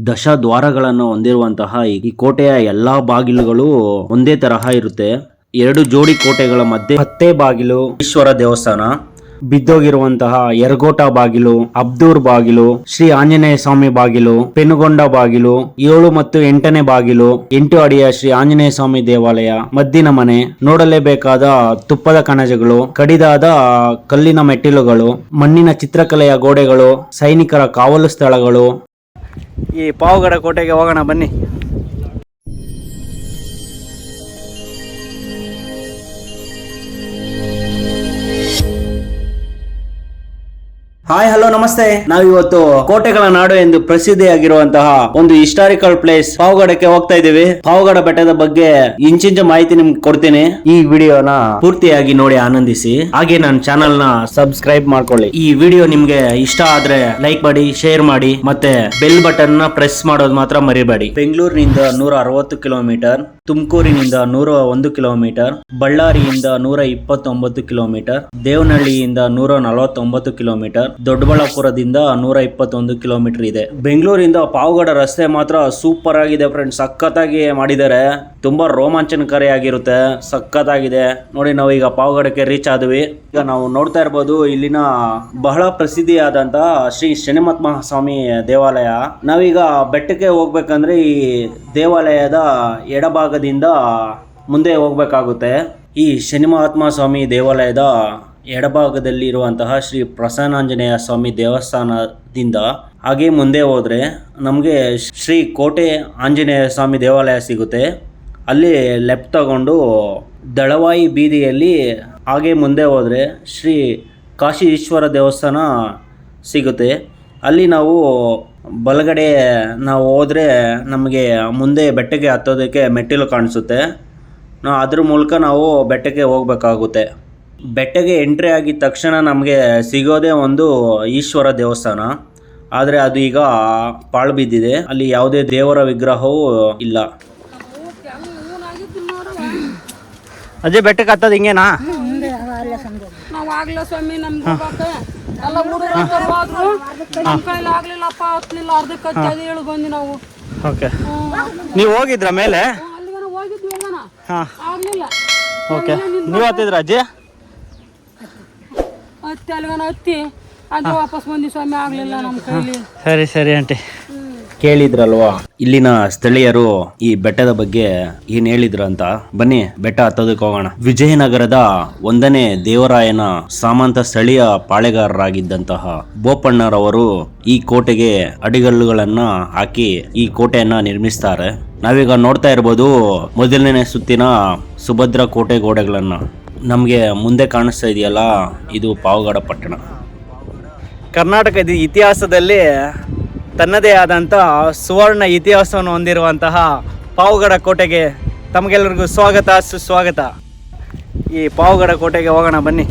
ದಶ ದ್ವಾರಗಳನ್ನು ಹೊಂದಿರುವಂತಹ ಈ ಕೋಟೆಯ ಎಲ್ಲಾ ಬಾಗಿಲುಗಳು ಒಂದೇ ತರಹ ಇರುತ್ತೆ. 2 ಜೋಡಿ ಕೋಟೆಗಳ ಮಧ್ಯೆ ಹತ್ತೆ ಬಾಗಿಲು, ಈಶ್ವರ ದೇವಸ್ಥಾನ, ಬಿದ್ದೋಗಿರುವಂತಹ ಯರಗೋಟ ಬಾಗಿಲು, ಅಬ್ದೂರ್ ಬಾಗಿಲು, ಶ್ರೀ ಆಂಜನೇಯ ಸ್ವಾಮಿ ಬಾಗಿಲು, ಪೆನುಗೊಂಡ ಬಾಗಿಲು, 7 ಮತ್ತು 8ನೇ ಬಾಗಿಲು, 8 ಅಡಿಯ ಶ್ರೀ ಆಂಜನೇಯ ಸ್ವಾಮಿ ದೇವಾಲಯ, ಮದ್ದಿನ ಮನೆ, ನೋಡಲೇಬೇಕಾದ ತುಪ್ಪದ ಕಣಜಗಳು, ಕಡಿದಾದ ಕಲ್ಲಿನ ಮೆಟ್ಟಿಲುಗಳು, ಮಣ್ಣಿನ ಚಿತ್ರಕಲೆಯ ಗೋಡೆಗಳು, ಸೈನಿಕರ ಕಾವಲು ಸ್ಥಳಗಳು. ಈ ಪಾವಗಡ ಕೋಟೆಗೆ ಹೋಗೋಣ ಬನ್ನಿ. ಹಾಯ್ ಹಲೋ ನಮಸ್ತೆ. ನಾವಿವತ್ತು ಕೋಟೆಗಳ ನಾಡು ಎಂದು ಪ್ರಸಿದ್ಧಿಯಾಗಿರುವಂತಹ ಒಂದು ಹಿಸ್ಟಾರಿಕಲ್ ಪ್ಲೇಸ್ ಪಾವಗಡಕ್ಕೆ ಹೋಗ್ತಾ ಇದೀವಿ. ಪಾವಗಡ ಬೆಟ್ಟದ ಬಗ್ಗೆ ಇಂಚಿಂಚ ಮಾಹಿತಿ ನಿಮ್ಗೆ ಕೊಡ್ತೀನಿ. ಈ ವಿಡಿಯೋನ ಪೂರ್ತಿಯಾಗಿ ನೋಡಿ ಆನಂದಿಸಿ. ಹಾಗೆ ನನ್ನ ಚಾನೆಲ್ ನ ಸಬ್ಸ್ಕ್ರೈಬ್ ಮಾಡ್ಕೊಳ್ಳಿ. ಈ ವಿಡಿಯೋ ನಿಮ್ಗೆ ಇಷ್ಟ ಆದ್ರೆ ಲೈಕ್ ಮಾಡಿ, ಶೇರ್ ಮಾಡಿ, ಮತ್ತೆ ಬೆಲ್ ಬಟನ್ ನ ಪ್ರೆಸ್ ಮಾಡೋದು ಮಾತ್ರ ಮರಿಬೇಡಿ. ಬೆಂಗಳೂರಿನಿಂದ 160 ಕಿಲೋಮೀಟರ್, ತುಮಕೂರಿನಿಂದ 101 ಕಿಲೋಮೀಟರ್, ಬಳ್ಳಾರಿಯಿಂದ 129 ಕಿಲೋಮೀಟರ್, ದೇವನಹಳ್ಳಿಯಿಂದ 149 ಕಿಲೋಮೀಟರ್, ದೊಡ್ಡಬಳ್ಳಾಪುರದಿಂದ 121 ಕಿಲೋಮೀಟರ್ ಇದೆ. ಬೆಂಗಳೂರಿಂದ ಪಾವಗಡ ರಸ್ತೆ ಮಾತ್ರ ಸೂಪರ್ ಆಗಿದೆ ಫ್ರೆಂಡ್ಸ್. ಸಖತ್ತಾಗಿ ಮಾಡಿದ್ದಾರೆ. ತುಂಬಾ ರೋಮಾಂಚನಕಾರಿಯಾಗಿರುತ್ತೆ. ಸಖತ್ತಾಗಿದೆ ನೋಡಿ. ನಾವು ಈಗ ಪಾವಗಡಕ್ಕೆ ರೀಚ್ ಆದ್ವಿ. ಈಗ ನಾವು ನೋಡ್ತಾ ಇರ್ಬೋದು ಇಲ್ಲಿನ ಬಹಳ ಪ್ರಸಿದ್ಧಿಯಾದಂತಹ ಶ್ರೀ ಶನಿಮಹಾತ್ಮ ಸ್ವಾಮಿ ದೇವಾಲಯ. ನಾವೀಗ ಬೆಟ್ಟಕ್ಕೆ ಹೋಗ್ಬೇಕಂದ್ರೆ ಈ ದೇವಾಲಯದ ಎಡಭಾಗದಿಂದ ಮುಂದೆ ಹೋಗ್ಬೇಕಾಗುತ್ತೆ. ಈ ಶನಿಮಹಾತ್ಮ ಸ್ವಾಮಿ ದೇವಾಲಯದ ಎಡಭಾಗದಲ್ಲಿ ಇರುವಂತಹ ಶ್ರೀ ಪ್ರಸನ್ನಾಂಜನೇಯ ಸ್ವಾಮಿ ದೇವಸ್ಥಾನದಿಂದ ಹಾಗೆ ಮುಂದೆ ಹೋದರೆ ನಮಗೆ ಶ್ರೀ ಕೋಟೆ ಆಂಜನೇಯ ಸ್ವಾಮಿ ದೇವಾಲಯ ಸಿಗುತ್ತೆ. ಅಲ್ಲಿ ಲೆಫ್ಟ್ ತಗೊಂಡು ದಳವಾಯಿ ಬೀದಿಯಲ್ಲಿ ಹಾಗೆ ಮುಂದೆ ಹೋದರೆ ಶ್ರೀ ಕಾಶಿ ಈಶ್ವರ ದೇವಸ್ಥಾನ ಸಿಗುತ್ತೆ. ಅಲ್ಲಿ ನಾವು ಬಲಗಡೆ ನಾವು ಹೋದರೆ ನಮಗೆ ಮುಂದೆ ಬೆಟ್ಟಕ್ಕೆ ಹತ್ತೋದಕ್ಕೆ ಮೆಟ್ಟಿಲು ಕಾಣಿಸುತ್ತೆ. ಅದ್ರ ಮೂಲಕ ನಾವು ಬೆಟ್ಟಕ್ಕೆ ಹೋಗಬೇಕಾಗುತ್ತೆ. ಬೆಟ್ಟಕ್ಕೆ ಎಂಟ್ರಿ ಆಗಿದ ತಕ್ಷಣ ನಮಗೆ ಸಿಗೋದೇ ಒಂದು ಈಶ್ವರ ದೇವಸ್ಥಾನ. ಆದರೆ ಅದು ಈಗ ಪಾಳು ಬಿದ್ದಿದೆ. ಅಲ್ಲಿ ಯಾವುದೇ ದೇವರ ವಿಗ್ರಹವೂ ಇಲ್ಲ. ಅಜಯ್, ಬೆಟ್ಟಕ್ಕೆ ಹತ್ತದ ಹಿಂಗೇನಾ? ನಾವು ಆಗ್ಲ ಸ್ವಾಮಿ ನಮ್ಗೆ ಎಲ್ಲ ಹುಡುಗರು ನಮ್ಮ ಕೈಲಿ ಆಗ್ಲಿಲ್ಲಪ್ಪ, ಹತ್ತಲಿಲ್ಲ, ಅರ್ಧಕ್ಕೆ ಹಚ್ಚಿ ಹೇಳಿ ಬಂದು ನಾವು. ಓಕೆ, ನೀವು ಹೋಗಿದ್ರ ಮೇಲೆ? ಅಲ್ಲಿಗೆ ಹೋಗಿದ್ವಿ, ಹೋಗೋಣ ಆಗ್ಲಿಲ್ಲ. ಓಕೆ, ನೀವು ಹತ್ತಿದ್ರ ಅಜ್ಜಿ? ಹತ್ತಿ ಅಲ್ಲಿಗನ ಹತ್ತಿ ಅದು ವಾಪಸ್ ಬಂದಿ ಸ್ವಾಮಿ, ಆಗ್ಲಿಲ್ಲ ನಮ್ಮ ಕೈಲಿ. ಸರಿ ಸರಿ ಆಂಟಿ. ಕೇಳಿದ್ರಲ್ವಾ ಇಲ್ಲಿನ ಸ್ಥಳೀಯರು ಈ ಬೆಟ್ಟದ ಬಗ್ಗೆ ಏನ್ ಹೇಳಿದ್ರು ಅಂತ. ಬನ್ನಿ ಬೆಟ್ಟ ಹತ್ತೋದಕ್ಕೆ ಹೋಗೋಣ. ವಿಜಯನಗರದ 1ನೇ ದೇವರಾಯನ ಸಾಮಂತ ಸ್ಥಳೀಯ ಪಾಳೆಗಾರರಾಗಿದ್ದಂತಹ ಬೋಪಣ್ಣರವರು ಈ ಕೋಟೆಗೆ ಅಡಿಗಲ್ಲುಗಳನ್ನ ಹಾಕಿ ಈ ಕೋಟೆಯನ್ನ ನಿರ್ಮಿಸ್ತಾರೆ. ನಾವೀಗ ನೋಡ್ತಾ ಇರ್ಬೋದು ಮೊದಲನೇ ಸುತ್ತಿನ ಸುಭದ್ರ ಕೋಟೆ ಗೋಡೆಗಳನ್ನ. ನಮಗೆ ಮುಂದೆ ಕಾಣಿಸ್ತಾ ಇದೆಯಲ್ಲ, ಇದು ಪಾವಗಡ ಪಟ್ಟಣ. ಕರ್ನಾಟಕದ ಇತಿಹಾಸದಲ್ಲಿ ತನ್ನದೇ ಆದಂಥ ಸುವರ್ಣ ಇತಿಹಾಸವನ್ನು ಹೊಂದಿರುವಂತಹ ಪಾವಗಡ ಕೋಟೆಗೆ ತಮಗೆಲ್ಲರಿಗೂ ಸ್ವಾಗತ, ಸುಸ್ವಾಗತ. ಈ ಪಾವಗಡ ಕೋಟೆಗೆ ಹೋಗೋಣ ಬನ್ನಿ.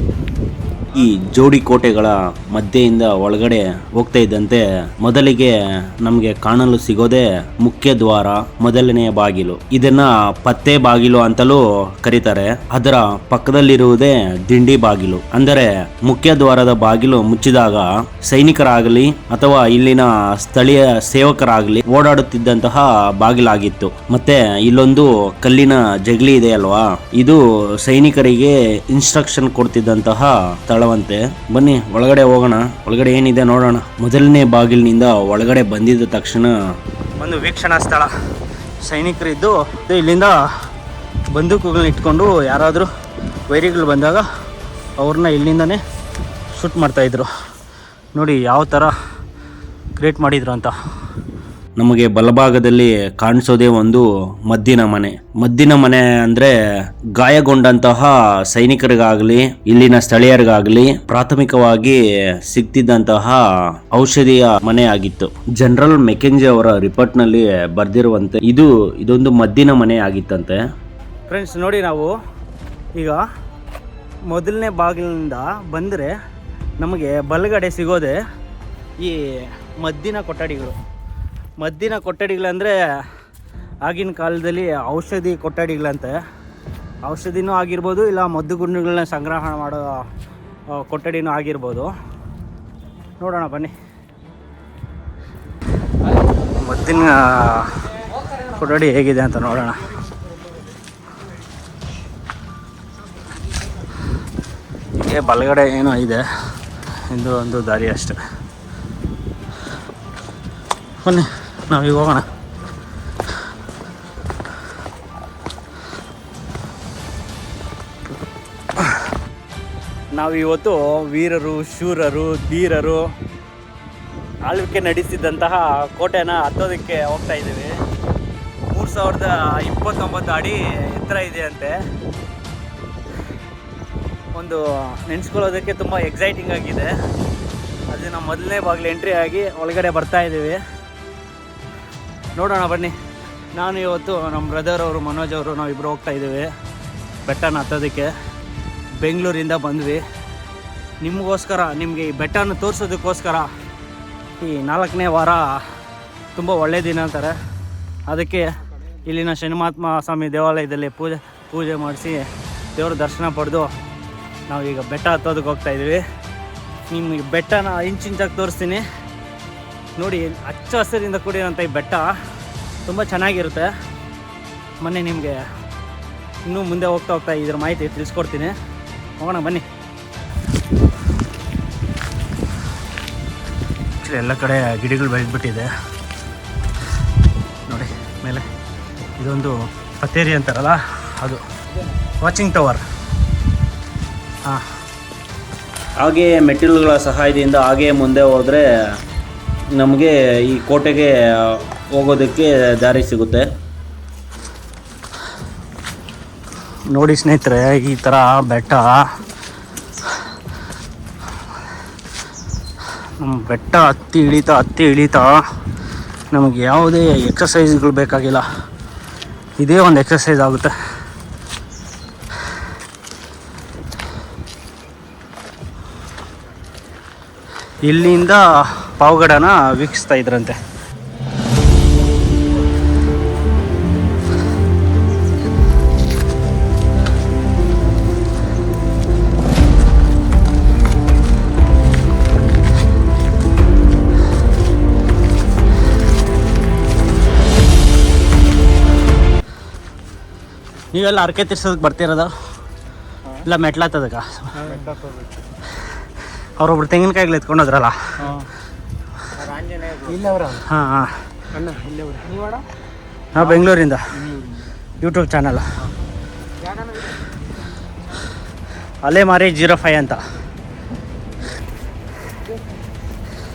ಈ ಜೋಡಿ ಕೋಟೆಗಳ ಮಧ್ಯೆಯಿಂದ ಒಳಗಡೆ ಹೋಗ್ತಾ ಇದ್ದಂತೆ ಮೊದಲಿಗೆ ನಮಗೆ ಕಾಣಲು ಸಿಗೋದೇ ಮುಖ್ಯ ದ್ವಾರ, ಮೊದಲನೆಯ ಬಾಗಿಲು. ಇದನ್ನ ಪತ್ತೆ ಬಾಗಿಲು ಅಂತಲೂ ಕರೀತಾರೆ. ಅದರ ಪಕ್ಕದಲ್ಲಿರುವುದೇ ದಿಂಡಿ ಬಾಗಿಲು. ಅಂದರೆ ಮುಖ್ಯ ದ್ವಾರದ ಬಾಗಿಲು ಮುಚ್ಚಿದಾಗ ಸೈನಿಕರಾಗಲಿ ಅಥವಾ ಇಲ್ಲಿನ ಸ್ಥಳೀಯ ಸೇವಕರಾಗಲಿ ಓಡಾಡುತ್ತಿದ್ದಂತಹ ಬಾಗಿಲಾಗಿತ್ತು. ಮತ್ತೆ ಇಲ್ಲೊಂದು ಕಲ್ಲಿನ ಜಗಲಿ ಇದೆ ಅಲ್ವಾ, ಇದು ಸೈನಿಕರಿಗೆ ಇನ್ಸ್ಟ್ರಕ್ಷನ್ ಕೊಡ್ತಿದ್ದಂತಹ ಸ್ಥಳವಂತೆ. ಬನ್ನಿ ಒಳಗಡೆ ಹೋಗೋಣ. ಒಳಗಡೆ ಏನಿದೆ ನೋಡೋಣ. ಮೊದಲನೇ ಬಾಗಿಲಿನಿಂದ ಒಳಗಡೆ ಬಂದಿದ್ದ ತಕ್ಷಣ ಒಂದು ವೀಕ್ಷಣಾ ಸ್ಥಳ. ಸೈನಿಕರಿದ್ದು ಇಲ್ಲಿಂದ ಬಂದೂಕುಗಳನ್ನ ಇಟ್ಕೊಂಡು ಯಾರಾದರೂ ವೈರಿಗಳು ಬಂದಾಗ ಅವ್ರನ್ನ ಇಲ್ಲಿಂದನೇ ಶೂಟ್ ಮಾಡ್ತಾಯಿದ್ರು. ನೋಡಿ ಯಾವ ಥರ ಕ್ರಿಯೇಟ್ ಮಾಡಿದ್ರು ಅಂತ. ನಮಗೆ ಬಲಭಾಗದಲ್ಲಿ ಕಾಣಿಸೋದೇ ಒಂದು ಮದ್ದಿನ ಮನೆ. ಮದ್ದಿನ ಮನೆ ಅಂದರೆ ಗಾಯಗೊಂಡಂತಹ ಸೈನಿಕರಿಗಾಗಲಿ ಇಲ್ಲಿನ ಸ್ಥಳೀಯರಿಗಾಗಲಿ ಪ್ರಾಥಮಿಕವಾಗಿ ಸಿಗ್ತಿದ್ದಂತಹ ಔಷಧಿಯ ಮನೆ ಆಗಿತ್ತು. ಜನರಲ್ ಮೆಕೆಂಜಿ ಅವರ ರಿಪೋರ್ಟ್ನಲ್ಲಿ ಬರೆದಿರುವಂತೆ ಇದೊಂದು ಮದ್ದಿನ ಮನೆ ಆಗಿತ್ತಂತೆ. ಫ್ರೆಂಡ್ಸ್ ನೋಡಿ, ನಾವು ಈಗ ಮೊದಲನೇ ಬಾಗಿಲಿನಿಂದ ಬಂದರೆ ನಮಗೆ ಬಲಗಡೆ ಸಿಗೋದೆ ಈ ಮದ್ದಿನ ಕೊಠಡಿಗಳು. ಮದ್ದಿನ ಕೊಠಡಿಗಳಂದರೆ ಆಗಿನ ಕಾಲದಲ್ಲಿ ಔಷಧಿ ಕೊಠಡಿಗಳಂತೆ. ಔಷಧಿನೂ ಆಗಿರ್ಬೋದು, ಇಲ್ಲ ಮದ್ದು ಗುಂಡುಗಳನ್ನ ಸಂಗ್ರಹಣ ಮಾಡೋ ಕೊಠಡಿನೂ ಆಗಿರ್ಬೋದು. ನೋಡೋಣ ಬನ್ನಿ. ಮದ್ದಿನ ಕೊಠಡಿ ಹೇಗಿದೆ ಅಂತ ನೋಡೋಣ. ಹೀಗೆ ಬಲಗಡೆ ಏನೋ ಇದೆ, ಇದು ಒಂದು ದಾರಿ ಅಷ್ಟೆ. ಬನ್ನಿ ನಾವೀಗ ಹೋಗೋಣ. ನಾವಿವತ್ತು ವೀರರು, ಶೂರರು, ಧೀರರು ಆಳ್ವಿಕೆ ನಡೆಸಿದಂತಹ ಕೋಟೆನ ಹತ್ತೋದಕ್ಕೆ ಹೋಗ್ತಾ ಇದ್ದೀವಿ. 3029 ಅಡಿ ಎತ್ತರ ಇದೆ ಅಂತೆ. ಒಂದು ನೆನೆಸ್ಕೊಳ್ಳೋದಕ್ಕೆ ತುಂಬ ಎಕ್ಸೈಟಿಂಗ್ ಆಗಿದೆ. ಅದು ನಮ್ಮ ಮೊದಲನೇ ಬಾಗಿಲು ಎಂಟ್ರಿ ಆಗಿ ಒಳಗಡೆ ಬರ್ತಾ ಇದ್ದೀವಿ. ನೋಡೋಣ ಬನ್ನಿ. ನಾನು ಇವತ್ತು ನಮ್ಮ ಬ್ರದರ್ ಅವರು, ಮನೋಜ್ ಅವರು, ನಾವಿಬ್ಬರು ಹೋಗ್ತಾ ಇದ್ದೀವಿ ಬೆಟ್ಟನ ಹತ್ತೋದಕ್ಕೆ. ಬೆಂಗಳೂರಿಂದ ಬಂದ್ವಿ ನಿಮಗೋಸ್ಕರ, ನಿಮಗೆ ಈ ಬೆಟ್ಟನ ತೋರಿಸೋದಕ್ಕೋಸ್ಕರ. ಈ 4ನೇ ವಾರ ತುಂಬ ಒಳ್ಳೆಯ ದಿನ ಅಂತಾರೆ. ಅದಕ್ಕೆ ಇಲ್ಲಿನ ಶನಿಮಹಾತ್ಮ ಸ್ವಾಮಿ ದೇವಾಲಯದಲ್ಲಿ ಪೂಜೆ ಮಾಡಿಸಿ ದೇವ್ರ ದರ್ಶನ ಪಡೆದು ನಾವೀಗ ಬೆಟ್ಟ ಹತ್ತೋದಕ್ಕೆ ಹೋಗ್ತಾಯಿದ್ದೀವಿ. ನಿಮಗೆ ಬೆಟ್ಟನ ಇಂಚಿಂಚಾಗಿ ತೋರಿಸ್ತೀನಿ ನೋಡಿ. ಹಚ್ಚ ಹಸಿರಿಂದ ಕೂಡಿರೋಂಥ ಈ ಬೆಟ್ಟ ತುಂಬ ಚೆನ್ನಾಗಿರುತ್ತೆ. ಮೊನ್ನೆ ನಿಮಗೆ ಇನ್ನೂ ಮುಂದೆ ಹೋಗ್ತಾ ಇದ್ರ ಮಾಹಿತಿ ತಿಳಿಸ್ಕೊಡ್ತೀನಿ. ಹೋಗೋಣ ಬನ್ನಿ. ಎಲ್ಲ ಕಡೆ ಗಿಡಗಳು ಬೆಳೆದ್ಬಿಟ್ಟಿದೆ ನೋಡಿ ಮೇಲೆ. ಇದೊಂದು ಪತೇರಿ ಅಂತಾರಲ್ಲ, ಅದು ವಾಚಿಂಗ್ ಟವರ್. ಹಾಗೆ ಮೆಟ್ಟಿಲುಗಳ ಸಹಾಯದಿಂದ ಹಾಗೆ ಮುಂದೆ ಹೋದರೆ ನಮಗೆ ಈ ಕೋಟೆಗೆ ಹೋಗೋದಕ್ಕೆ ದಾರಿ ಸಿಗುತ್ತೆ. ನೋಡಿ ಸ್ನೇಹಿತರೆ, ಈ ಥರ ಬೆಟ್ಟ, ನಮ್ಮ ಬೆಟ್ಟ ಹತ್ತಿ ಇಳಿತಾ ನಮಗೆ ಯಾವುದೇ ಎಕ್ಸಸೈಸ್ಗಳು ಬೇಕಾಗಿಲ್ಲ. ಇದೇ ಒಂದು ಎಕ್ಸಸೈಸ್ ಆಗುತ್ತೆ. ಇಲ್ಲಿಂದ ಪಾವಗಡನ ವೀಕ್ಷಿಸ್ತಾ ಇದ್ರಂತೆ. ನೀವೆಲ್ಲ ಅರಕೆ ತೀರ್ಸೋದಕ್ಕೆ ಬರ್ತಿರೋದು ಇಲ್ಲ ಮೆಟ್ಲಾತದಕ್ಕ? ಅವ್ರೊಬ್ರು ತೆಂಗಿನಕಾಯಿಗಳು ಎತ್ಕೊಂಡೋದ್ರಲ್ಲ. ಹಾಂ ಹಾಂ, ನಾವು ಬೆಂಗಳೂರಿಂದ ಯೂಟ್ಯೂಬ್ ಚಾನಲ್ ಅಲೆಮಾರಿ 05 ಅಂತ.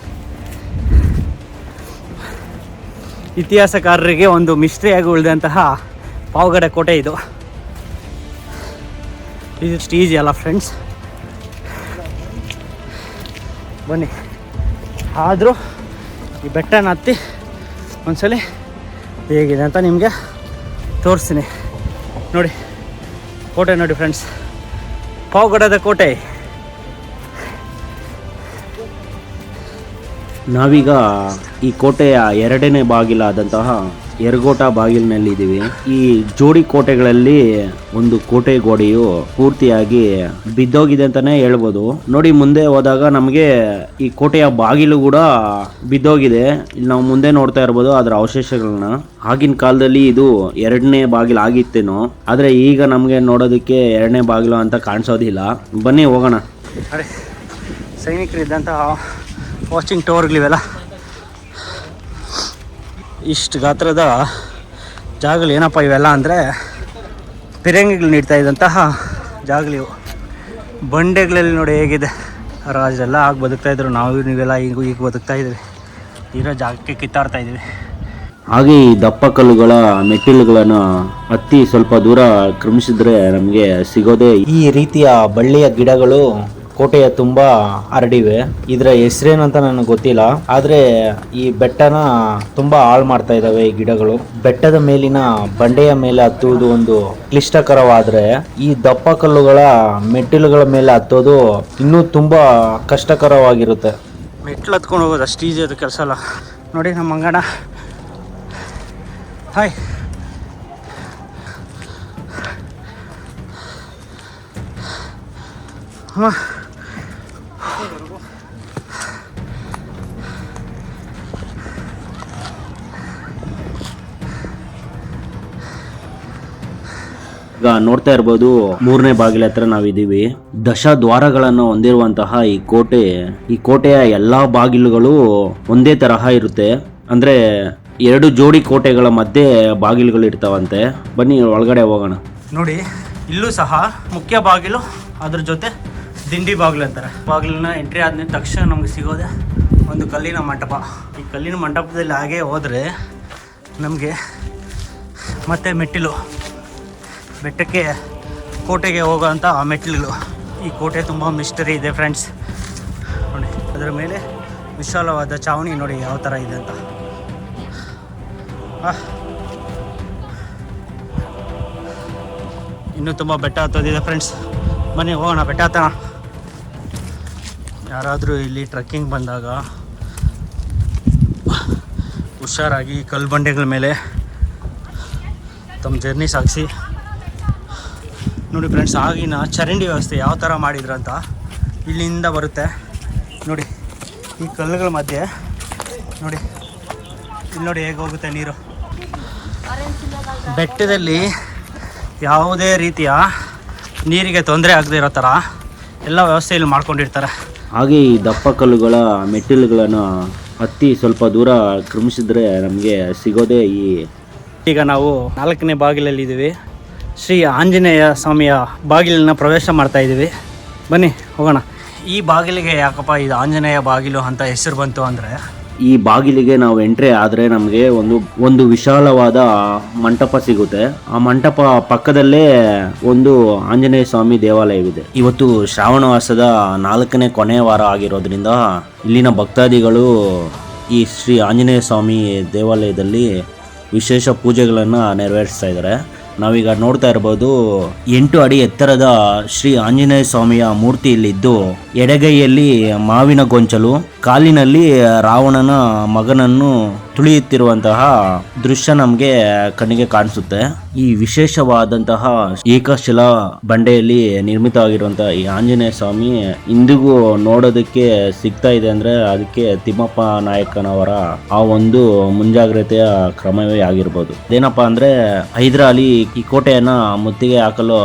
ಇತಿಹಾಸಕಾರರಿಗೆ ಒಂದು ಮಿಸ್ಟ್ರಿಯಾಗಿ ಉಳಿದಂತಹ ಪಾವಗಡ ಕೋಟೆ ಇದು. ಇದಿಷ್ಟು ಈಸಿ ಅಲ್ಲ ಫ್ರೆಂಡ್ಸ್? ಬನ್ನಿ. ಆದರೂ ಈ ಬೆಟ್ಟನ ಹತ್ತಿ ಒಂದ್ಸಲ ಹೇಗಿದೆ ಅಂತ ನಿಮಗೆ ತೋರಿಸ್ತೀನಿ ನೋಡಿ. ಕೋಟೆ ನೋಡಿ ಫ್ರೆಂಡ್ಸ್, ಪಾವಗಡದ ಕೋಟೆ. ನಾವೀಗ ಈ ಕೋಟೆಯ 2ನೇ ಬಾಗಿಲಾದಂತಹ ಯರಗೋಟ ಬಾಗಿಲಿನಲ್ಲಿದ್ದೀವಿ. ಈ ಜೋಡಿ ಕೋಟೆಗಳಲ್ಲಿ ಒಂದು ಕೋಟೆ ಗೋಡೆಯು ಪೂರ್ತಿಯಾಗಿ ಬಿದ್ದೋಗಿದೆ ಅಂತಾನೆ ಹೇಳ್ಬೋದು. ನೋಡಿ ಮುಂದೆ ಹೋದಾಗ ನಮಗೆ ಈ ಕೋಟೆಯ ಬಾಗಿಲು ಕೂಡ ಬಿದ್ದೋಗಿದೆ. ಇಲ್ಲಿ ನಾವು ಮುಂದೆ ನೋಡ್ತಾ ಇರ್ಬೋದು ಅದರ ಅವಶೇಷಗಳನ್ನ. ಆಗಿನ ಕಾಲದಲ್ಲಿ ಇದು 2ನೇ ಬಾಗಿಲು ಆಗಿತ್ತೇನೋ, ಆದ್ರೆ ಈಗ ನಮಗೆ ನೋಡೋದಕ್ಕೆ 2ನೇ ಬಾಗಿಲು ಅಂತ ಕಾಣಿಸೋದಿಲ್ಲ. ಬನ್ನಿ ಹೋಗೋಣ. ಅರೆ ಸೈನಿಕರಿದ್ದಂತಹ ವಾಚಿಂಗ್ ಟವರ್ಗಳಿವೆಲ್ಲ, ಇಷ್ಟು ಗಾತ್ರದ ಜಾಗಗಳು. ಏನಪ್ಪ ಇವೆಲ್ಲ ಅಂದರೆ ಪಿರಂಗಿಗಳು ನೀಡ್ತಾ ಇದ್ದಂತಹ ಜಾಗಗಳಿವು. ಬಂಡೆಗಳಲ್ಲಿ ನೋಡಿ ಹೇಗಿದೆ. ರಾಜರೆಲ್ಲ ಆಗಿ ಬದುಕ್ತಾಯಿದ್ರು, ನೀವೆಲ್ಲ ಈಗ ಬದುಕ್ತಾ ಇದ್ದೀವಿ. ಇರೋ ಜಾಗಕ್ಕೆ ಕಿತ್ತಾಡ್ತಾ ಇದ್ದೀವಿ. ಹಾಗೆ ಈ ದಪ್ಪ ಕಲ್ಲುಗಳ ಮೆಟ್ಟಿಲುಗಳನ್ನು ಹತ್ತಿ ಸ್ವಲ್ಪ ದೂರ ಕ್ರಮಿಸಿದ್ರೆ ನಮಗೆ ಸಿಗೋದೇ ಈ ರೀತಿಯ ಬಳ್ಳಿಯ ಗಿಡಗಳು ಕೋಟೆಯ ತುಂಬ ಹರಡಿವೆ. ಇದರ ಹೆಸರೇನು ಅಂತ ನನಗೆ ಗೊತ್ತಿಲ್ಲ, ಆದರೆ ಈ ಬೆಟ್ಟನ ತುಂಬ ಹಾಳು ಮಾಡ್ತಾ ಇದ್ದಾವೆ ಈ ಗಿಡಗಳು. ಬೆಟ್ಟದ ಮೇಲಿನ ಬಂಡೆಯ ಮೇಲೆ ಹತ್ತುವುದು ಒಂದು ಕ್ಲಿಷ್ಟಕರವಾದರೆ ಈ ದಪ್ಪ ಕಲ್ಲುಗಳ ಮೆಟ್ಟಿಲುಗಳ ಮೇಲೆ ಹತ್ತೋದು ಇನ್ನೂ ತುಂಬ ಕಷ್ಟಕರವಾಗಿರುತ್ತೆ. ಮೆಟ್ಲು ಹತ್ಕೊಂಡು ಹೋಗೋದು ಅಷ್ಟು ಈಜಿ ಅದು ಕೆಲಸ ಅಲ್ಲ. ನೋಡಿ ನಮ್ಮ ಅಂಗಣ. ಹಾಯ್. ಹಾಂ, ಈಗ ನೋಡ್ತಾ ಇರ್ಬೋದು 3ನೇ ಬಾಗಿಲ ಹತ್ರ ನಾವಿದೀವಿ. ದಶ ದ್ವಾರಗಳನ್ನು ಹೊಂದಿರುವಂತಹ ಈ ಕೋಟೆಯ ಎಲ್ಲಾ ಬಾಗಿಲುಗಳು ಒಂದೇ ತರಹ ಇರುತ್ತೆ. ಅಂದ್ರೆ 2 ಜೋಡಿ ಕೋಟೆಗಳ ಮಧ್ಯೆ ಬಾಗಿಲುಗಳು ಇರ್ತಾವಂತೆ. ಬನ್ನಿ ಒಳಗಡೆ ಹೋಗೋಣ. ನೋಡಿ ಇಲ್ಲೂ ಸಹ ಮುಖ್ಯ ಬಾಗಿಲು, ಅದ್ರ ಜೊತೆ ದಿಂಡಿ ಬಾಗಿಲು ಅಂತಾರೆ. ಬಾಗಿಲನ್ನ ಎಂಟ್ರಿ ಆದ ತಕ್ಷಣ ನಮ್ಗೆ ಸಿಗೋದೆ ಒಂದು ಕಲ್ಲಿನ ಮಂಟಪ. ಈ ಕಲ್ಲಿನ ಮಂಟಪದಲ್ಲಿ ಹಾಗೆ ಹೋದರೆ ನಮಗೆ ಮತ್ತೆ ಮೆಟ್ಟಿಲು, ಬೆಟ್ಟಕ್ಕೆ ಕೋಟೆಗೆ ಹೋಗೋವಂಥ ಮೆಟ್ಟಿಲುಗಳು. ಈ ಕೋಟೆ ತುಂಬ ಮಿಸ್ಟರಿ ಇದೆ ಫ್ರೆಂಡ್ಸ್. ನೋಡಿ ಅದರ ಮೇಲೆ ವಿಶಾಲವಾದ ಚಾವಣಿ ನೋಡಿ ಯಾವ ಥರ ಇದೆ ಅಂತ. ಇನ್ನೂ ತುಂಬ ಬೆಟ್ಟ ಹತ್ತೋದಿದೆ ಫ್ರೆಂಡ್ಸ್. ಬನ್ನಿ ಹೋಗೋಣ, ಬೆಟ್ಟ ಹತ್ತೋಣ. ಯಾರಾದರೂ ಇಲ್ಲಿ ಟ್ರೆಕ್ಕಿಂಗ್ ಬಂದಾಗ ಹುಷಾರಾಗಿ ಕಲ್ಲು ಬಂಡೆಗಳ ಮೇಲೆ ತಮ್ಮ ಜರ್ನಿ ಸಾಗಿಸಿ. ನೋಡಿ ಫ್ರೆಂಡ್ಸ್, ಆಗಿನ ಚರಂಡಿ ವ್ಯವಸ್ಥೆ ಯಾವ ಥರ ಮಾಡಿದ್ರು ಅಂತ ಇಲ್ಲಿಂದ ಬರುತ್ತೆ. ನೋಡಿ ಈ ಕಲ್ಲುಗಳ ಮಧ್ಯೆ ನೋಡಿ, ಇಲ್ಲಿ ನೋಡಿ ಹೇಗೆ ಹೋಗುತ್ತೆ ನೀರು. ಬೆಟ್ಟದಲ್ಲಿ ಯಾವುದೇ ರೀತಿಯ ನೀರಿಗೆ ತೊಂದರೆ ಆಗದೆ ಇರೋ ಥರ ಎಲ್ಲ ವ್ಯವಸ್ಥೆ ಇಲ್ಲಿ ಮಾಡ್ಕೊಂಡಿರ್ತಾರೆ. ಹಾಗೆ ಈ ದಪ್ಪ ಕಲ್ಲುಗಳ ಮೆಟ್ಟಿಲುಗಳನ್ನು ಹತ್ತಿ ಸ್ವಲ್ಪ ದೂರ ಕ್ರಮಿಸಿದ್ರೆ ನಮಗೆ ಸಿಗೋದೇ ಈಗ ನಾವು 4ನೇ ಬಾಗಿಲಲ್ಲಿ ಇದ್ದೀವಿ. ಶ್ರೀ ಆಂಜನೇಯ ಸ್ವಾಮಿಯ ಬಾಗಿಲನ್ನ ಪ್ರವೇಶ ಮಾಡ್ತಾ ಇದ್ದೀವಿ. ಬನ್ನಿ ಹೋಗೋಣ. ಈ ಬಾಗಿಲಿಗೆ ಯಾಕಪ್ಪ ಇದು ಆಂಜನೇಯ ಬಾಗಿಲು ಅಂತ ಹೆಸರು ಬಂತು ಅಂದರೆ, ಈ ಬಾಗಿಲಿಗೆ ನಾವು ಎಂಟ್ರಿ ಆದರೆ ನಮಗೆ ಒಂದು ವಿಶಾಲವಾದ ಮಂಟಪ ಸಿಗುತ್ತೆ. ಆ ಮಂಟಪ ಪಕ್ಕದಲ್ಲೇ ಒಂದು ಆಂಜನೇಯ ಸ್ವಾಮಿ ದೇವಾಲಯವಿದೆ. ಇವತ್ತು ಶ್ರಾವಣ ಮಾಸದ 4ನೇ ಕೊನೆಯ ವಾರ ಆಗಿರೋದ್ರಿಂದ ಇಲ್ಲಿನ ಭಕ್ತಾದಿಗಳು ಈ ಶ್ರೀ ಆಂಜನೇಯ ಸ್ವಾಮಿ ದೇವಾಲಯದಲ್ಲಿ ವಿಶೇಷ ಪೂಜೆಗಳನ್ನು ನೆರವೇರಿಸ್ತಾ ಇದ್ದಾರೆ. ನಾವೀಗ ನೋಡ್ತಾ ಇರ್ಬೋದು 8 ಅಡಿ ಎತ್ತರದ ಶ್ರೀ ಆಂಜನೇಯ ಸ್ವಾಮಿಯ ಮೂರ್ತಿ ಇಲ್ಲಿದ್ದು, ಎಡಗೈಯಲ್ಲಿ ಮಾವಿನ ಗೊಂಚಲು, ಕಾಲಿನಲ್ಲಿ ರಾವಣನ ಮಗನನ್ನು ತುಳಿಯುತ್ತಿರುವಂತಹ ದೃಶ್ಯ ನಮಗೆ ಕಣ್ಣಿಗೆ ಕಾಣಿಸುತ್ತೆ. ಈ ವಿಶೇಷವಾದಂತಹ ಏಕಶಿಲಾ ಬಂಡೆಯಲ್ಲಿ ನಿರ್ಮಿತವಾಗಿರುವಂತಹ ಈ ಆಂಜನೇಯ ಸ್ವಾಮಿ ಇಂದಿಗೂ ನೋಡೋದಕ್ಕೆ ಸಿಗ್ತಾ ಇದೆ ಅಂದ್ರೆ ಅದಕ್ಕೆ ತಿಮ್ಮಪ್ಪ ನಾಯಕನವರ ಆ ಒಂದು ಮುಂಜಾಗ್ರತೆಯ ಕ್ರಮವೇ ಆಗಿರ್ಬೋದು. ಏನಪ್ಪಾ ಅಂದ್ರೆ ಹೈದರಾಲಿ ಈ ಕೋಟೆಯನ್ನ ಮುತ್ತಿಗೆ ಹಾಕಲು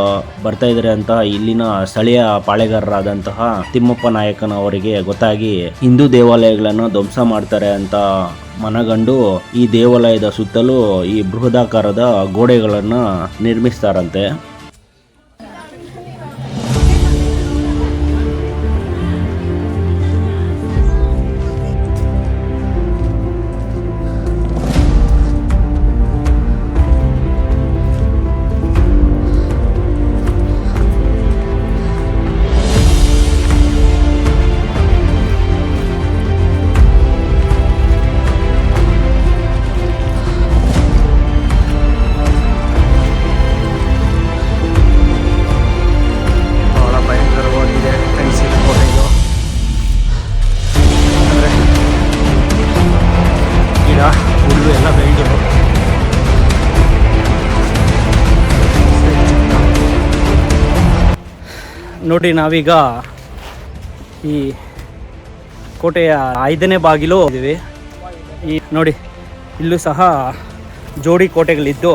ಬರ್ತಾ ಇದ್ದಾರೆ ಅಂತ ಇಲ್ಲಿನ ಸ್ಥಳೀಯ ಪಾಳೆಗಾರರಾದಂತಹ ತಿಮ್ಮಪ್ಪ ನಾಯಕನವರಿಗೆ ಗೊತ್ತಾಗಿ ಹಿಂದೂ ದೇವಾಲಯಗಳನ್ನು ಧ್ವಂಸ ಮಾಡ್ತಾರೆ ಅಂತ ಮನಗಂಡು ಈ ದೇವಾಲಯದ ಸುತ್ತಲೂ ಈ ಬೃಹದಾಕಾರದ ಗೋಡೆಗಳನ್ನು ನಿರ್ಮಿಸ್ತಾರಂತೆ. ನೋಡಿ ನಾವೀಗ ಈ ಕೋಟೆಯ 5ನೇ ಬಾಗಿಲು ಇದ್ದೀವಿ. ಈ ನೋಡಿ ಇಲ್ಲೂ ಸಹ ಜೋಡಿ ಕೋಟೆಗಳಿದ್ದು,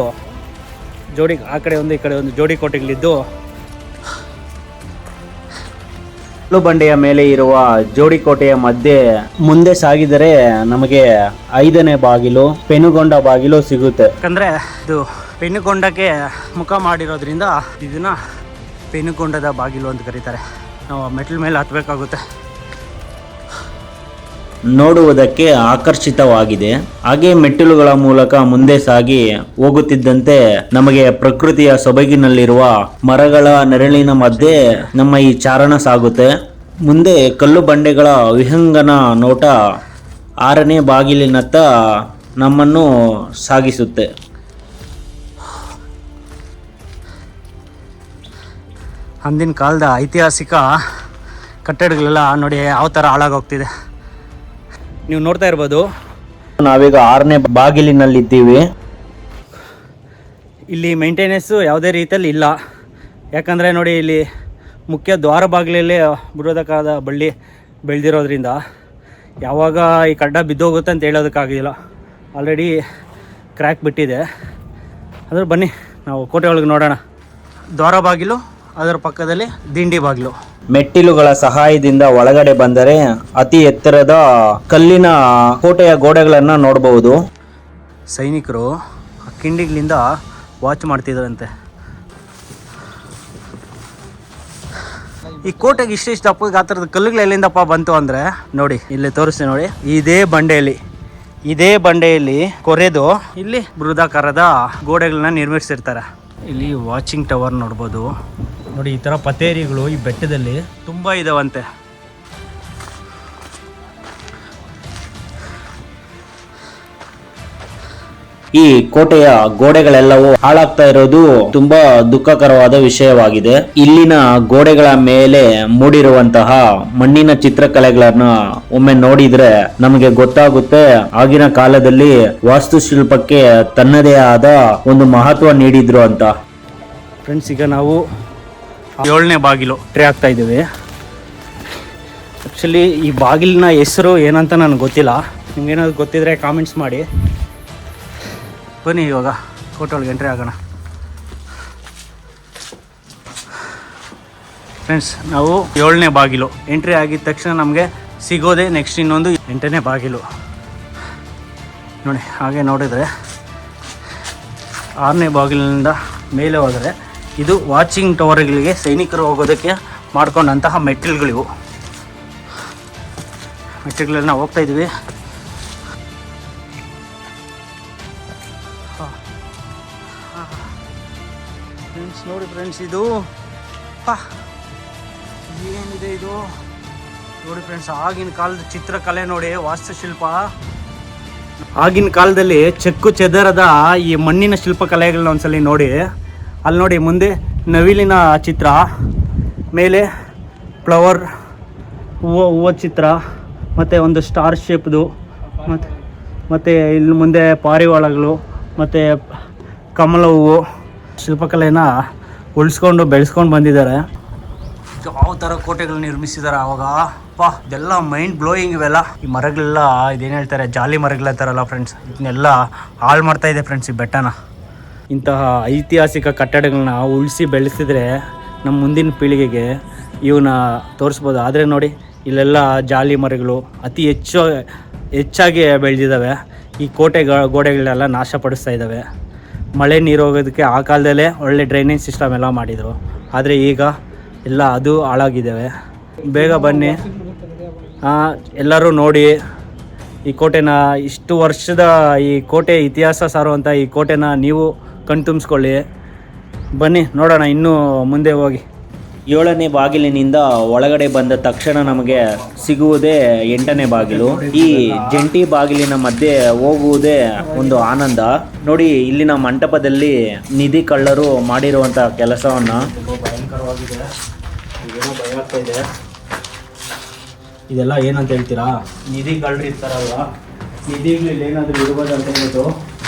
ಆ ಕಡೆ ಒಂದು ಈ ಕಡೆ ಒಂದು ಜೋಡಿ ಕೋಟೆಗಳಿದ್ದು, ಕಲ್ಲು ಬಂಡೆಯ ಮೇಲೆ ಇರುವ ಜೋಡಿ ಕೋಟೆಯ ಮಧ್ಯೆ ಮುಂದೆ ಸಾಗಿದರೆ ನಮಗೆ 5ನೇ ಬಾಗಿಲು ಪೆನುಗೊಂಡ ಬಾಗಿಲು ಸಿಗುತ್ತೆ. ಯಾಕಂದ್ರೆ ಇದು ಪೆನುಗೊಂಡಕ್ಕೆ ಮುಖ ಮಾಡಿರೋದ್ರಿಂದ ಇದನ್ನ ಪೆನುಗೊಂಡದ ಬಾಗಿಲು ಅಂತ ಕರೀತಾರೆ. ನಾವು ಮೆಟ್ಲ ಮೇಲೆ ಹತ್ತಬೇಕಾಗುತ್ತೆ. ನೋಡುವುದಕ್ಕೆ ಆಕರ್ಷಿತವಾಗಿದೆ. ಹಾಗೆ ಮೆಟ್ಟಿಲುಗಳ ಮೂಲಕ ಮುಂದೆ ಸಾಗಿ ಹೋಗುತ್ತಿದ್ದಂತೆ ನಮಗೆ ಪ್ರಕೃತಿಯ ಸೊಬಗಿನಲ್ಲಿರುವ ಮರಗಳ ನೆರಳಿನ ಮಧ್ಯೆ ನಮ್ಮ ಈ ಚಾರಣ ಸಾಗುತ್ತೆ. ಮುಂದೆ ಕಲ್ಲು ಬಂಡೆಗಳ ವಿಹಂಗನ ನೋಟ 6ನೇ ಬಾಗಿಲಿನತ್ತ ನಮ್ಮನ್ನು ಸಾಗಿಸುತ್ತೆ. ಅಂದಿನ ಕಾಲದ ಐತಿಹಾಸಿಕ ಕಟ್ಟಡಗಳೆಲ್ಲ ನೋಡಿ ಯಾವ ಥರ ಹಾಳಾಗೋಗ್ತಿದೆ. ನೀವು ನೋಡ್ತಾ ಇರ್ಬೋದು. ನಾವೀಗ 6ನೇ ಬಾಗಿಲಿನಲ್ಲಿದ್ದೀವಿ. ಇಲ್ಲಿ ಮೇಂಟೆನೆನ್ಸು ಯಾವುದೇ ರೀತಿಯಲ್ಲಿ ಇಲ್ಲ. ಯಾಕಂದರೆ ನೋಡಿ ಇಲ್ಲಿ ಮುಖ್ಯ ದ್ವಾರ ಬಾಗಿಲಲ್ಲೇ ಬೃಹದಾಕಾರದ ಬಳ್ಳಿ ಬೆಳೆದಿರೋದ್ರಿಂದ ಯಾವಾಗ ಈ ಕಡ್ಡ ಬಿದ್ದೋಗುತ್ತೆ ಅಂತ ಹೇಳೋದಕ್ಕಾಗಿಲ್ಲ. ಆಲ್ರೆಡಿ ಕ್ರ್ಯಾಕ್ ಬಿಟ್ಟಿದೆ. ಅದ್ರ ಬನ್ನಿ ನಾವು ಕೋಟೆ ಒಳಗೆ ನೋಡೋಣ. ದ್ವಾರ ಬಾಗಿಲು, ಅದರ ಪಕ್ಕದಲ್ಲಿ ದಿಂಡಿ ಬಾಗಿಲು. ಮೆಟ್ಟಿಲುಗಳ ಸಹಾಯದಿಂದ ಒಳಗಡೆ ಬಂದರೆ ಅತಿ ಎತ್ತರದ ಕಲ್ಲಿನ ಕೋಟೆಯ ಗೋಡೆಗಳನ್ನ ನೋಡಬಹುದು. ಸೈನಿಕರು ಆ ಕಿಂಡಿಗಳಿಂದ ವಾಚ್ ಮಾಡ್ತಿದ್ರಂತೆ. ಈ ಕೋಟೆಗೆ ಇಷ್ಟಿಷ್ಟು ದಪ್ಪ ಗಾತ್ರದ ಕಲ್ಲುಗಳು ಎಲ್ಲಿಂದಪ್ಪ ಬಂತು ಅಂದರೆ ನೋಡಿ, ಇಲ್ಲಿ ತೋರಿಸ್ತೀನಿ ನೋಡಿ. ಇದೇ ಬಂಡೆಯಲ್ಲಿ ಕೊರೆದು ಇಲ್ಲಿ ಬೃಹದಾಕಾರದ ಗೋಡೆಗಳನ್ನ ನಿರ್ಮಿಸಿರ್ತಾರೆ. ಇಲ್ಲಿ ವಾಚಿಂಗ್ ಟವರ್ ನೋಡ್ಬೋದು ನೋಡಿ. ಈ ಥರ ಪತೇರಿಗಳು ಈ ಬೆಟ್ಟದಲ್ಲಿ ತುಂಬ ಇದಾವಂತೆ. ಈ ಕೋಟೆಯ ಗೋಡೆಗಳೆಲ್ಲವೂ ಹಾಳಾಗ್ತಾ ಇರೋದು ತುಂಬಾ ದುಃಖಕರವಾದ ವಿಷಯವಾಗಿದೆ. ಇಲ್ಲಿನ ಗೋಡೆಗಳ ಮೇಲೆ ಮೂಡಿರುವಂತಹ ಮಣ್ಣಿನ ಚಿತ್ರಕಲೆಗಳನ್ನ ಒಮ್ಮೆ ನೋಡಿದ್ರೆ ನಮಗೆ ಗೊತ್ತಾಗುತ್ತೆ ಆಗಿನ ಕಾಲದಲ್ಲಿ ವಾಸ್ತುಶಿಲ್ಪಕ್ಕೆ ತನ್ನದೇ ಆದ ಒಂದು ಮಹತ್ವ ನೀಡಿದ್ರು ಅಂತ. ಫ್ರೆಂಡ್ಸ್, ಈಗ ನಾವು 7ನೇ ಬಾಗಿಲು ಎಂಟ್ರಿ ಆಗ್ತಾ ಇದ್ದೀವಿ. ಆ್ಯಕ್ಚುಲಿ ಈ ಬಾಗಿಲಿನ ಹೆಸರು ಏನಂತ ನನಗೆ ಗೊತ್ತಿಲ್ಲ. ನಿಮ್ಗೇನಾದ್ರು ಗೊತ್ತಿದ್ರೆ ಕಾಮೆಂಟ್ಸ್ ಮಾಡಿ. ಬನ್ನಿ ಇವಾಗ ಕೋಟೆ ಒಳಗೆ ಎಂಟ್ರಿ ಆಗೋಣ. ಫ್ರೆಂಡ್ಸ್, ನಾವು 7ನೇ ಬಾಗಿಲು ಎಂಟ್ರಿ ಆಗಿದ ತಕ್ಷಣ ನಮಗೆ ಸಿಗೋದೆ ನೆಕ್ಸ್ಟ್ ಇನ್ನೊಂದು 8ನೇ ಬಾಗಿಲು ನೋಡಿ. ಹಾಗೆ ನೋಡಿದರೆ 6ನೇ ಬಾಗಿಲಿನಿಂದ ಮೇಲೆ ಹೋದರೆ ಇದು ವಾಚಿಂಗ್ ಟವರ್ಗಳಿಗೆ ಸೈನಿಕರು ಹೋಗೋದಕ್ಕೆ ಮಾಡ್ಕೊಂಡಂತಹ ಮೆಟ್ಟಿಲುಗಳಿವು. ಮೆಟ್ಟಿಲುಗಳಲ್ಲಿ ನಾವು ಹೋಗ್ತಾ ಇದ್ದೀವಿ. ಫ್ರೆಂಡ್ಸ್ ನೋಡಿ, ಫ್ರೆಂಡ್ಸ್ ಇದು ಏನಿದೆ ಇದು ನೋಡಿ ಫ್ರೆಂಡ್ಸ್. ಆಗಿನ ಕಾಲದ ಚಿತ್ರಕಲೆ ನೋಡಿ, ವಾಸ್ತುಶಿಲ್ಪ. ಆಗಿನ ಕಾಲದಲ್ಲಿ ಚೆಕ್ಕು ಚೆದರದ ಈ ಮಣ್ಣಿನ ಶಿಲ್ಪಕಲೆಗಳನ್ನ ಒಂದ್ಸಲಿ ನೋಡಿ. ಅಲ್ಲಿ ನೋಡಿ, ಮುಂದೆ ನವಿಲಿನ ಚಿತ್ರ, ಮೇಲೆ ಫ್ಲವರ್ ಹೂವು ಚಿತ್ರ, ಮತ್ತು ಒಂದು ಸ್ಟಾರ್ ಶೇಪ್ದು, ಮತ್ತು ಇಲ್ಲಿ ಮುಂದೆ ಪಾರಿವಾಳಗಳು ಮತ್ತು ಕಮಲ ಹೂವು ಶಿಲ್ಪಕಲೆನ ಉಳಿಸ್ಕೊಂಡು ಬೆಳೆಸ್ಕೊಂಡು ಬಂದಿದ್ದಾರೆ. ಯಾವ ಥರ ಕೋಟೆಗಳು ನಿರ್ಮಿಸಿದ್ದಾರೆ ಆವಾಗ. ಇದೆಲ್ಲ ಮೈಂಡ್ ಬ್ಲೋಯಿಂಗ್ ಇವೆಲ್ಲ. ಈ ಮರಗಳೆಲ್ಲ ಇದೇನು ಹೇಳ್ತಾರೆ, ಜಾಲಿ ಮರಗಳ ಥರಲ್ಲ ಫ್ರೆಂಡ್ಸ್, ಇದನ್ನೆಲ್ಲ ಹಾಳು ಮಾಡ್ತಾಯಿದೆ ಫ್ರೆಂಡ್ಸ್ ಈ ಬೆಟ್ಟನ. ಇಂತಹ ಐತಿಹಾಸಿಕ ಕಟ್ಟಡಗಳನ್ನ ಉಳಿಸಿ ಬೆಳೆಸಿದ್ರೆ ನಮ್ಮ ಮುಂದಿನ ಪೀಳಿಗೆಗೆ ಇವನ್ನ ತೋರಿಸ್ಬೋದು. ಆದರೆ ನೋಡಿ, ಇಲ್ಲೆಲ್ಲ ಜಾಲಿ ಮರಗಳು ಅತಿ ಹೆಚ್ಚಾಗಿ ಬೆಳೆದಿದ್ದಾವೆ. ಈ ಗೋಡೆಗಳೆಲ್ಲ ನಾಶಪಡಿಸ್ತಾ ಇದ್ದಾವೆ. ಮಳೆ ನೀರು ಹೋಗೋದಕ್ಕೆ ಆ ಕಾಲದಲ್ಲೇ ಒಳ್ಳೆ ಡ್ರೈನೇಜ್ ಸಿಸ್ಟಮ್ ಎಲ್ಲ ಮಾಡಿದರು. ಆದರೆ ಈಗ ಎಲ್ಲ ಅದು ಹಾಳಾಗಿದ್ದಾವೆ. ಬೇಗ ಬನ್ನಿ, ಎಲ್ಲರೂ ನೋಡಿ ಈ ಕೋಟೆನ. ಇಷ್ಟು ವರ್ಷದ ಈ ಕೋಟೆ ಇತಿಹಾಸ ಸಾರುವಂಥ ಈ ಕೋಟೆನ ನೀವು ಕಣ್ತುಂಬಿಸ್ಕೊಳ್ಳಿ. ಬನ್ನಿ ನೋಡೋಣ ಇನ್ನೂ ಮುಂದೆ ಹೋಗಿ. 7ನೇ ಬಾಗಿಲಿನಿಂದ ಒಳಗಡೆ ಬಂದ ತಕ್ಷಣ ನಮಗೆ ಸಿಗುವುದೇ 8ನೇ ಬಾಗಿಲು. ಈ ಜಂಟಿ ಬಾಗಿಲಿನ ಮಧ್ಯೆ ಹೋಗುವುದೇ ಒಂದು ಆನಂದ ನೋಡಿ. ಇಲ್ಲಿನ ಮಂಟಪದಲ್ಲಿ ನಿಧಿ ಕಳ್ಳರು ಮಾಡಿರುವಂತಹ ಕೆಲಸವನ್ನ ಭಯಂಕರವಾಗಿದೆ. ಏನೋ ಭಯ ಆಗ್ತಾ ಇದೆ. ಇದೆಲ್ಲ ಏನಂತ ಹೇಳ್ತೀರಾ? ನಿಧಿ ಕಳ್ಳರು ಇರ್ತಾರಲ್ವ, ನಿಧಿಗಳು ಏನಾದರೂ ಇರ್ಬೋದು ಅಂತ ಹೇಳ್ಬಿಟ್ಟು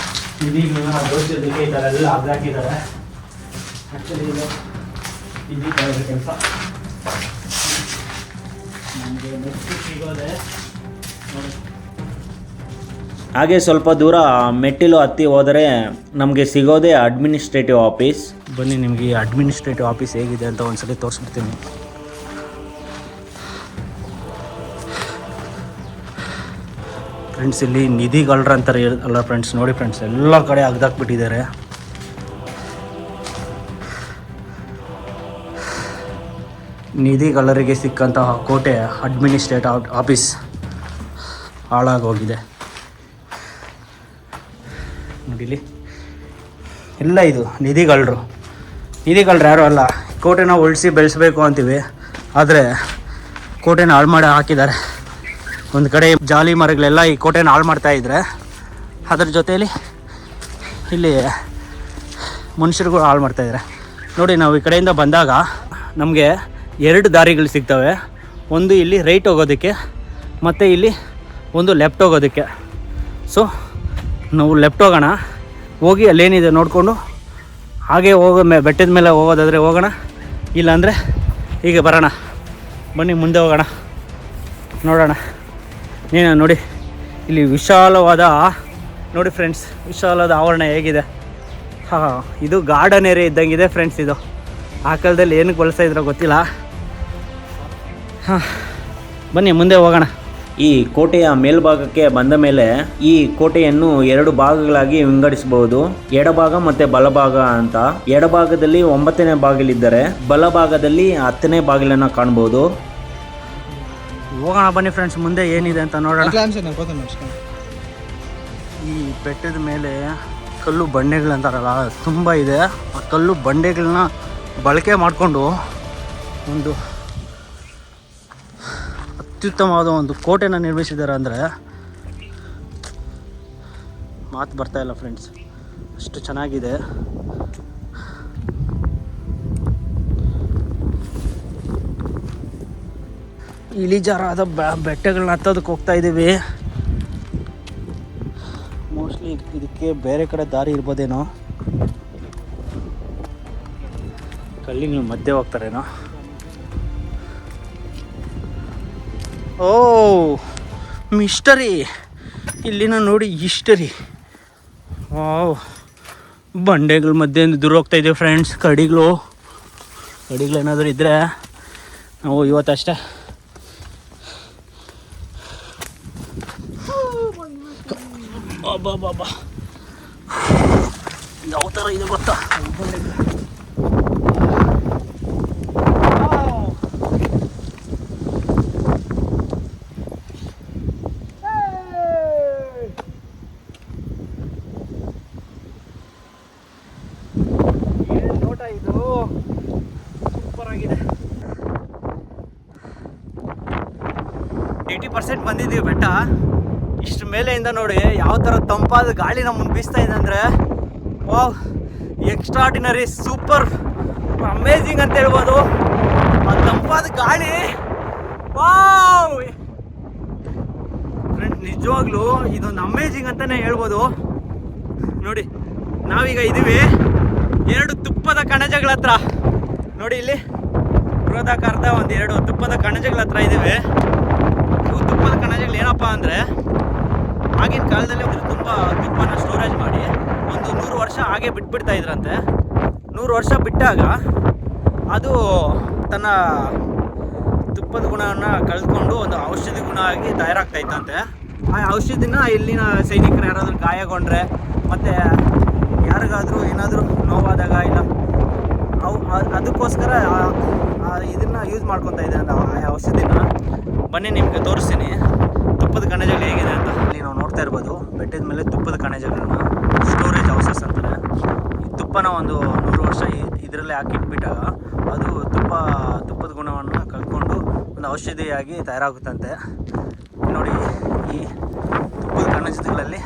ನಿಧಿಗಳನ್ನ ದೋಚೋದಕ್ಕೆ ಈ ಥರ ಎಲ್ಲ ಹಾಕಿದ್ದಾರೆ. ಆ್ಯಕ್ಚುಲಿ ಇದು ನಿಧಿ ಕಳ್ಳರ ಕೆಲಸ. ನಮಗೆ ನೆಕ್ಸ್ಟ್ ಸಿಗೋದೆ ನೋಡಿ. ಹಾಗೆ ಸ್ವಲ್ಪ ದೂರ ಮೆಟ್ಟಿಲು ಹತ್ತಿ ಹೋದರೆ ನಮಗೆ ಸಿಗೋದೇ ಅಡ್ಮಿನಿಸ್ಟ್ರೇಟಿವ್ ಆಫೀಸ್. ಬನ್ನಿ, ನಿಮಗೆ ಈ ಅಡ್ಮಿನಿಸ್ಟ್ರೇಟಿವ್ ಆಫೀಸ್ ಹೇಗಿದೆ ಅಂತ ಒಂದ್ಸಲಿ ತೋರಿಸ್ಬಿಡ್ತೀನಿ. ಫ್ರೆಂಡ್ಸ್, ಇಲ್ಲಿ ನಿಧಿಗಳ್ರ ಅಂತಾರೆ ಅಲ್ಲ ಫ್ರೆಂಡ್ಸ್. ನೋಡಿ ಫ್ರೆಂಡ್ಸ್, ಎಲ್ಲ ಕಡೆ ಅಗ್ದಾಕ್ಬಿಟ್ಟಿದ್ದಾರೆ. ನಿಧಿಗಳ್ಳರಿಗೆ ಸಿಕ್ಕಂತಹ ಕೋಟೆ ಅಡ್ಮಿನಿಸ್ಟ್ರೇಟಿವ್ ಆಫೀಸ್ ಹಾಳಾಗೋಗಿದೆ. ನೋಡಿಲಿ, ಎಲ್ಲ ಇದು ನಿಧಿಗಳ್ಳರು ಯಾರೂ ಅಲ್ಲ. ಕೋಟೆನ ಉಳಿಸಿ ಬೆಳೆಸಬೇಕು ಅಂತೀವಿ, ಆದರೆ ಕೋಟೆನ ಹಾಳು ಮಾಡಿ ಹಾಕಿದ್ದಾರೆ. ಒಂದು ಕಡೆ ಜಾಲಿ ಮರಗಳೆಲ್ಲ ಈ ಕೋಟೆನ ಹಾಳು ಮಾಡ್ತಾಯಿದ್ರೆ, ಅದ್ರ ಜೊತೆಯಲ್ಲಿ ಇಲ್ಲಿ ಮನುಷ್ಯರುಗಳು ಹಾಳು ಮಾಡ್ತಾಯಿದ್ದಾರೆ. ನೋಡಿ, ನಾವು ಈ ಕಡೆಯಿಂದ ಬಂದಾಗ ನಮಗೆ 2 ದಾರಿಗಳು ಸಿಗ್ತವೆ. ಒಂದು ಇಲ್ಲಿ ರೈಟ್ ಹೋಗೋದಕ್ಕೆ, ಮತ್ತು ಇಲ್ಲಿ ಒಂದು ಲೆಫ್ಟ್ ಹೋಗೋದಕ್ಕೆ. ಸೊ ನಾವು ಲೆಫ್ಟ್ ಹೋಗೋಣ. ಹೋಗಿ ಅಲ್ಲೇನಿದೆ ನೋಡಿಕೊಂಡು ಹಾಗೆ ಬೆಟ್ಟದ ಮೇಲೆ ಹೋಗೋದಾದರೆ ಹೋಗೋಣ, ಇಲ್ಲಾಂದರೆ ಹೀಗೆ ಬರೋಣ. ಬನ್ನಿ ಮುಂದೆ ಹೋಗೋಣ, ನೋಡೋಣ. ನೋಡಿ, ಇಲ್ಲಿ ವಿಶಾಲವಾದ ನೋಡಿ ಫ್ರೆಂಡ್ಸ್, ವಿಶಾಲವಾದ ಆವರಣ ಹೇಗಿದೆ. ಇದು ಗಾರ್ಡನ್ ಏರಿಯಾ ಇದ್ದಂಗಿದೆ ಫ್ರೆಂಡ್ಸ್. ಇದು ಆ ಕಾಲದಲ್ಲಿ ಏನಕ್ಕೆ ಬಳಸ್ತಾ ಇದ್ರೋ ಗೊತ್ತಿಲ್ಲ. ಹಾಂ, ಬನ್ನಿ ಮುಂದೆ ಹೋಗೋಣ. ಈ ಕೋಟೆಯ ಮೇಲ್ಭಾಗಕ್ಕೆ ಬಂದ ಮೇಲೆ ಈ ಕೋಟೆಯನ್ನು 2 ಭಾಗಗಳಾಗಿ ವಿಂಗಡಿಸಬಹುದು, ಎಡಭಾಗ ಮತ್ತೆ ಬಲಭಾಗ ಅಂತ. ಎಡಭಾಗದಲ್ಲಿ 9ನೇ ಬಾಗಿಲಿದ್ದರೆ ಬಲಭಾಗದಲ್ಲಿ 10ನೇ ಬಾಗಿಲನ್ನ ಕಾಣಬಹುದು. ಹೋಗೋಣ ಬನ್ನಿ ಫ್ರೆಂಡ್ಸ್, ಮುಂದೆ ಏನಿದೆ ಅಂತ ನೋಡೋಣ. ಈ ಬೆಟ್ಟದ ಮೇಲೆ ಕಲ್ಲು ಬಂಡೆಗಳಂತಾರಲ್ಲ ತುಂಬ ಇದೆ. ಆ ಕಲ್ಲು ಬಂಡೆಗಳನ್ನ ಬಳಕೆ ಮಾಡಿಕೊಂಡು ಒಂದು ಅತ್ಯುತ್ತಮವಾದ ಒಂದು ಕೋಟೆನ ನಿರ್ಮಿಸಿದ್ದಾರೆ ಅಂದರೆ ಮಾತು ಬರ್ತಾ ಇಲ್ಲ ಫ್ರೆಂಡ್ಸ್, ಅಷ್ಟು ಚೆನ್ನಾಗಿದೆ. ಇಳಿಜಾರಾದ ಬೆಟ್ಟಗಳನ್ನ ಹತ್ತೋದಕ್ಕೆ ಹೋಗ್ತಾ ಇದ್ದೀವಿ. ಮೋಸ್ಟ್ಲಿ ಇದಕ್ಕೆ ಬೇರೆ ಕಡೆ ದಾರಿ ಇರ್ಬೋದೇನೋ, ಕಲ್ಲಿನ ಮಧ್ಯೆ ಹೋಗ್ತಾರೇನೋ. ಓ ಮಿಸ್ಟರಿ, ಇಲ್ಲಿನ ನೋಡಿ ಹಿಸ್ಟರಿ. ವಾವ್, ಬಂಡೆಗಳ ಮಧ್ಯೆ ದೂರ ಹೋಗ್ತಾ ಇದ್ದೀವಿ ಫ್ರೆಂಡ್ಸ್. ಕಡಿಗಳೇನಾದರೂ ಇದ್ದರೆ ನಾವು ಇವತ್ತಷ್ಟೇ. ಬಾಬಾ ಯಾವ ಥರ ಇದೆ ಗೊತ್ತಾ ನೋಟ ಇದು, ಸೂಪರ್ ಆಗಿದೆ. 80% ಬಂದಿದ್ದೀವಿ ಬೆಟ್ಟ. ಇಷ್ಟು ಮೇಲೆಯಿಂದ ನೋಡಿ ಯಾವ ಥರ ತಂಪಾದ ಗಾಳಿ ನಮ್ಮನ್ನು ಬೀಸ್ತಾ ಇದೆ ಅಂದರೆ ವಾವ್, ಎಕ್ಸ್ಟ್ರಾರ್ಡಿನರಿ, ಸೂಪರ್ ಅಮೇಝಿಂಗ್ ಅಂತ ಹೇಳ್ಬೋದು. ಆ ತಂಪಾದ ಗಾಳಿ ವಾವ್ ಫ್ರೆಂಡ್ಸ್, ನಿಜವಾಗ್ಲೂ ಇದೊಂದು ಅಮೇಝಿಂಗ್ ಅಂತಲೇ ಹೇಳ್ಬೋದು. ನೋಡಿ ನಾವೀಗ ಇದ್ದೀವಿ 2 ತುಪ್ಪದ ಕಣಜಗಳ ಹತ್ರ. ನೋಡಿ ಇಲ್ಲಿ ಬೃಹದಾಕಾರದ 2 ತುಪ್ಪದ ಕಣಜಗಳ ಹತ್ರ ಇದ್ದೀವಿ. ಇವು ತುಪ್ಪದ ಕಣಜಗಳು ಏನಪ್ಪ ಅಂದರೆ ಆಗಿನ ಕಾಲದಲ್ಲಿ ತುಂಬ ತುಪ್ಪನ ಸ್ಟೋರೇಜ್ ಮಾಡಿ ಒಂದು 100 ವರ್ಷ ಹಾಗೆ ಬಿಟ್ಬಿಡ್ತಾ ಇದ್ರಂತೆ. 100 ವರ್ಷ ಬಿಟ್ಟಾಗ ಅದು ತನ್ನ ತುಪ್ಪದ ಗುಣವನ್ನು ಕಳೆದುಕೊಂಡು ಒಂದು ಔಷಧಿ ಗುಣ ಆಗಿ ತಯಾರಾಗ್ತಾ ಇತ್ತಂತೆ. ಆ ಔಷಧಿನ ಇಲ್ಲಿನ ಸೈನಿಕರು ಯಾರಾದರೂ ಗಾಯಗೊಂಡ್ರೆ ಮತ್ತು ಯಾರಿಗಾದರೂ ಏನಾದರೂ ನೋವಾದಾಗ ಇಲ್ಲ ಅದಕ್ಕೋಸ್ಕರ ಇದನ್ನು ಯೂಸ್ ಮಾಡ್ಕೊತಾ ಇದೆ ಅಂತ ಆ ಔಷಧಿನ. ಬನ್ನಿ ನಿಮಗೆ ತೋರಿಸ್ತೀನಿ ತುಪ್ಪದ ಕಣಜಗಳು ಹೇಗಿದೆ ಅಂತ. ಇಲ್ಲಿ ನಾವು ನೋಡ್ತಾ ಇರ್ಬೋದು ಬೆಟ್ಟದ ಮೇಲೆ ತುಪ್ಪದ ಕಣಜಗಳನ್ನ ಸ್ಟೋರೇಜ್ ಹೌಸಸ್ ಅಂತಾರೆ. ಈ ತುಪ್ಪನ ಒಂದು 100 ವರ್ಷ ಇದರಲ್ಲೇ ಹಾಕಿಟ್ಬಿಟ್ಟಾಗ ಅದು ತುಪ್ಪದ ಗುಣವನ್ನು ಕಳ್ಕೊಂಡು ಒಂದು ಔಷಧಿಯಾಗಿ ತಯಾರಾಗುತ್ತಂತೆ. ನೋಡಿ ಈ ತುಪ್ಪದ ಕಣಜಗಳಲ್ಲಿ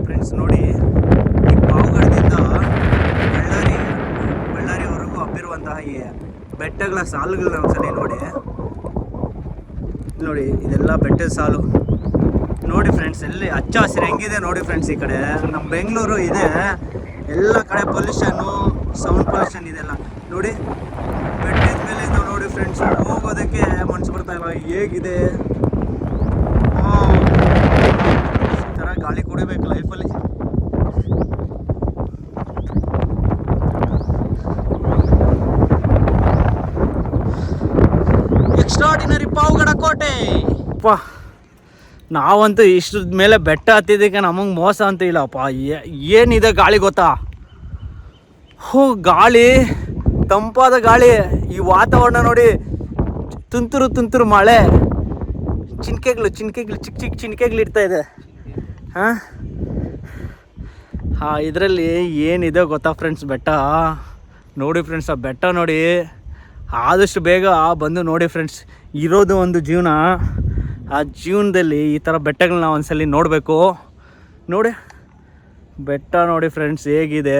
ಫ್ರೆಂಡ್ಸ್ ನೋಡಿ, ಈ ಪಾವಗಡದಿಂದ ಬಳ್ಳಾರಿವರೆಗೂ ಹಬ್ಬಿರುವಂತಹ ಈ ಬೆಟ್ಟಗಳ ಸಾಲುಗಳನ್ನ ಒಂದ್ಸಲಿ ನೋಡಿ ಇದೆಲ್ಲ ಬೆಟ್ಟದ ಸಾಲು ನೋಡಿ ಫ್ರೆಂಡ್ಸ್. ಎಲ್ಲಿ ಹಚ್ಚ ಹಸಿರು ಹೆಂಗಿದೆ ನೋಡಿ ಫ್ರೆಂಡ್ಸ್. ಈ ಕಡೆ ನಮ್ಮ ಬೆಂಗಳೂರು ಇದೆ, ಎಲ್ಲ ಕಡೆ ಪೊಲ್ಯೂಷನ್ನು, ಸೌಂಡ್ ಪೊಲ್ಯೂಷನ್ ಇದೆಲ್ಲ ನೋಡಿ. ಬೆಟ್ಟದ ಮೇಲೆ ನಾವು ನೋಡಿ ಫ್ರೆಂಡ್ಸ್, ಹೋಗೋದಕ್ಕೆ ಮನಸ್ಸು ಬರ್ತಾ ಇಲ್ಲ, ಹೇಗಿದೆ ಈ ಥರ ಗಾಳಿ ಕುಡಿಬೇಕು ಲೈಫಲ್ಲಿ. ಎಕ್ಸ್ಟ್ರಾರ್ಡಿನರಿ ಪಾವಗಡ ಕೋಟೆ. ನಾವಂತೂ ಇಷ್ಟದ ಮೇಲೆ ಬೆಟ್ಟ ಹತ್ತಿದ್ದಕ್ಕೆ ನಮಗೆ ಮೋಸ ಅಂತೂ ಇಲ್ಲಪ್ಪ. ಏನಿದೆ ಗಾಳಿ ಗೊತ್ತಾ? ಗಾಳಿ, ತಂಪಾದ ಗಾಳಿ. ಈ ವಾತಾವರಣ ನೋಡಿ, ತುಂತುರು ಮಳೆ, ಚಿನಿಕೆಗಳು ಚಿಕ್ಕ ಚಿನಿಕೆಗಳು ಇಡ್ತಾ ಇದೆ. ಇದರಲ್ಲಿ ಏನಿದೆ ಗೊತ್ತಾ ಫ್ರೆಂಡ್ಸ್ ಬೆಟ್ಟ ನೋಡಿ ಫ್ರೆಂಡ್ಸ್. ಆ ಬೆಟ್ಟ ನೋಡಿ, ಆದಷ್ಟು ಬೇಗ ಬಂದು ನೋಡಿ ಫ್ರೆಂಡ್ಸ್. ಇರೋದು ಒಂದು ಜೀವನ, ಆ ಜೀವನದಲ್ಲಿ ಈ ಥರ ಬೆಟ್ಟಗಳನ್ನ ಒಂದ್ಸಲಿ ನೋಡಬೇಕು. ನೋಡಿ ಬೆಟ್ಟ ನೋಡಿ ಫ್ರೆಂಡ್ಸ್ ಹೇಗಿದೆ.